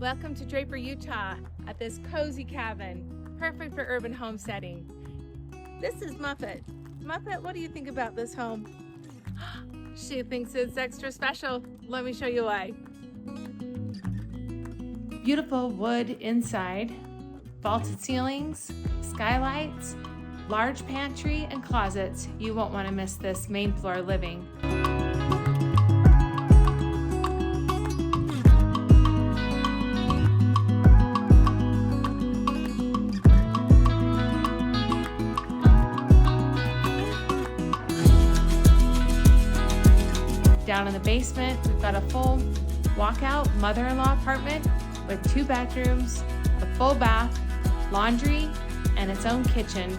Welcome to Draper, Utah at this cozy cabin, perfect for urban homesteading. This is Muffet. Muffet, what do you think about this home? She thinks it's extra special. Let me show you why. Beautiful wood inside, vaulted ceilings, skylights, large pantry and closets. You won't want to miss this main floor living. Down in the basement, we've got a full walkout mother-in-law apartment with 2 bedrooms, a full bath, laundry, and its own kitchen